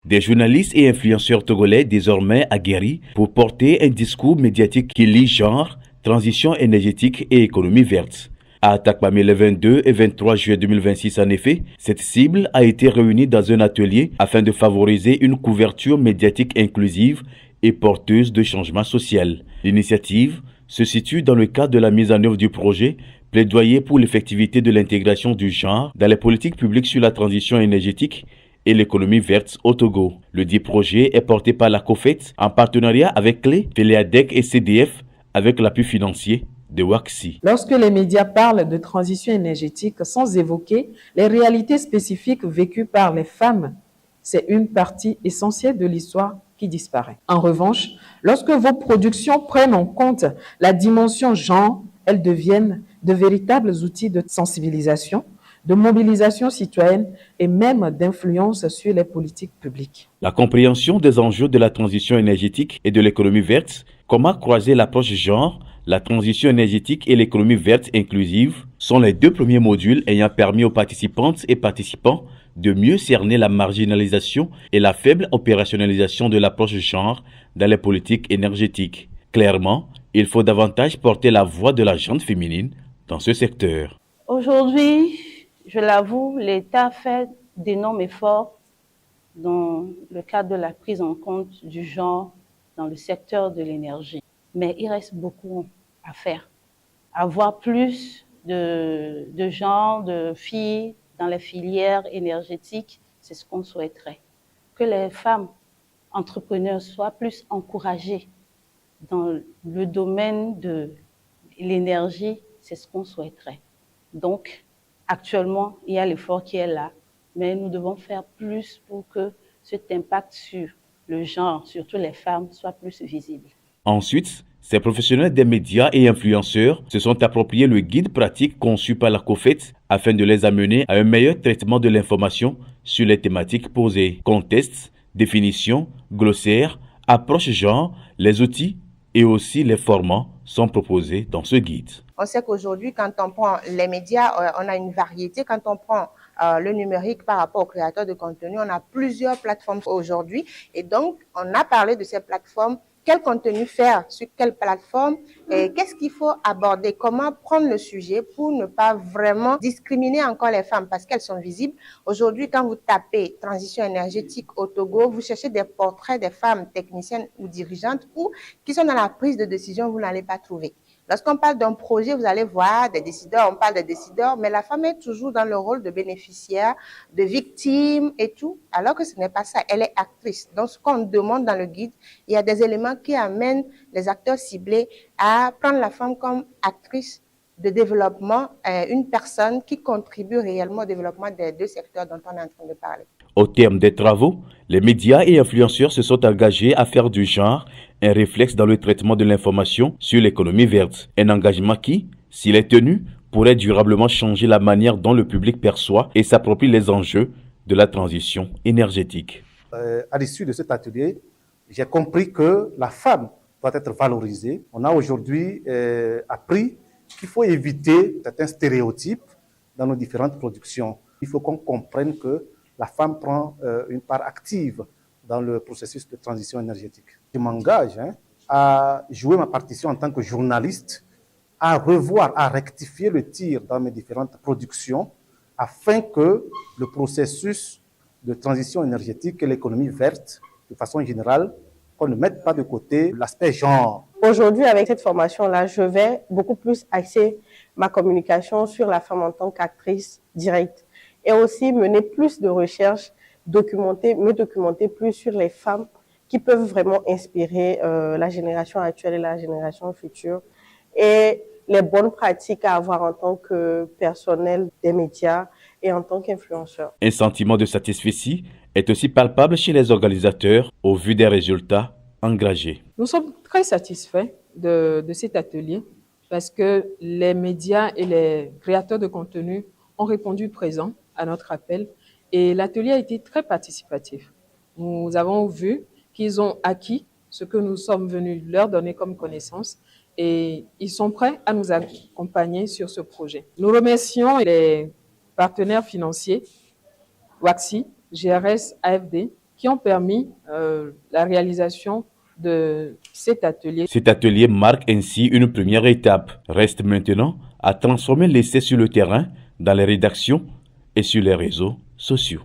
Des journalistes et influenceurs togolais désormais aguerris pour porter un discours médiatique qui lie genre, transition énergétique et économie verte. À Takpamé le 22 et 23 juillet 2026 en effet, cette cible a été réunie dans un atelier afin de favoriser une couverture médiatique inclusive et porteuse de changement social. L'initiative se situe dans le cadre de la mise en œuvre du projet Plaidoyer pour l'effectivité de l'intégration du genre dans les politiques publiques sur la transition énergétique et l'économie verte au Togo. Le dit projet est porté par la COFET en partenariat avec CLE, Téléadec et CDF avec l'appui financier de WACSI. Lorsque les médias parlent de transition énergétique sans évoquer les réalités spécifiques vécues par les femmes, c'est une partie essentielle de l'histoire qui disparaît. En revanche, lorsque vos productions prennent en compte la dimension genre, elles deviennent de véritables outils de sensibilisation, de mobilisation citoyenne et même d'influence sur les politiques publiques. La compréhension des enjeux de la transition énergétique et de l'économie verte, comment croiser l'approche genre, la transition énergétique et l'économie verte inclusive sont les deux premiers modules ayant permis aux participantes et participants de mieux cerner la marginalisation et la faible opérationnalisation de l'approche genre dans les politiques énergétiques. Clairement, il faut davantage porter la voix de la gente féminine dans ce secteur. Aujourd'hui, je l'avoue, l'État fait d'énormes efforts dans le cadre de la prise en compte du genre dans le secteur de l'énergie. Mais il reste beaucoup à faire. Avoir plus de gens, de filles dans les filières énergétiques, c'est ce qu'on souhaiterait. Que les femmes entrepreneurs soient plus encouragées dans le domaine de l'énergie, c'est ce qu'on souhaiterait. Donc, actuellement, il y a l'effort qui est là, mais nous devons faire plus pour que cet impact sur le genre, surtout les femmes, soit plus visible. Ensuite, ces professionnels des médias et influenceurs se sont appropriés le guide pratique conçu par la COFET afin de les amener à un meilleur traitement de l'information sur les thématiques posées. Contexte, définition, glossaire, approche genre, les outils et aussi les formats sont proposés dans ce guide. On sait qu'aujourd'hui, quand on prend les médias, on a une variété. Quand on prend le numérique par rapport aux créateurs de contenu, on a plusieurs plateformes aujourd'hui. Et donc, on a parlé de ces plateformes. Quel contenu faire sur quelle plateforme et qu'est-ce qu'il faut aborder, comment prendre le sujet pour ne pas vraiment discriminer encore les femmes parce qu'elles sont visibles. Aujourd'hui, quand vous tapez transition énergétique au Togo, vous cherchez des portraits des femmes techniciennes ou dirigeantes ou qui sont dans la prise de décision, vous n'allez pas trouver. Lorsqu'on parle d'un projet, vous allez voir des décideurs, on parle des décideurs, mais la femme est toujours dans le rôle de bénéficiaire, de victime et tout, alors que ce n'est pas ça, elle est actrice. Donc, ce qu'on demande dans le guide, il y a des éléments qui amènent les acteurs ciblés à prendre la femme comme actrice de développement, une personne qui contribue réellement au développement des deux secteurs dont on est en train de parler. Au terme des travaux, les médias et influenceurs se sont engagés à faire du genre un réflexe dans le traitement de l'information sur l'économie verte. Un engagement qui, s'il est tenu, pourrait durablement changer la manière dont le public perçoit et s'approprie les enjeux de la transition énergétique. À l'issue de cet atelier, j'ai compris que la femme doit être valorisée. On a aujourd'hui appris qu'il faut éviter certains stéréotypes dans nos différentes productions. Il faut qu'on comprenne que la femme prend une part active dans le processus de transition énergétique. Je m'engage à jouer ma partition en tant que journaliste, à revoir, à rectifier le tir dans mes différentes productions afin que le processus de transition énergétique et l'économie verte, de façon générale, qu'on ne mette pas de côté l'aspect genre. Aujourd'hui, avec cette formation-là, je vais beaucoup plus axer ma communication sur la femme en tant qu'actrice directe et aussi mener plus de recherches, me documenter plus sur les femmes qui peuvent vraiment inspirer la génération actuelle et la génération future et les bonnes pratiques à avoir en tant que personnel des médias et en tant qu'influenceur. Un sentiment de satisfaction est aussi palpable chez les organisateurs au vu des résultats engagés. Nous sommes très satisfaits de cet atelier parce que les médias et les créateurs de contenu ont répondu présent à notre appel et l'atelier a été très participatif. Nous avons vu qu'ils ont acquis ce que nous sommes venus leur donner comme connaissance et ils sont prêts à nous accompagner sur ce projet. Nous remercions les partenaires financiers, WACSI, GRS, AFD, qui ont permis la réalisation de cet atelier. Cet atelier marque ainsi une première étape. Reste maintenant à transformer l'essai sur le terrain, dans les rédactions et sur les réseaux sociaux.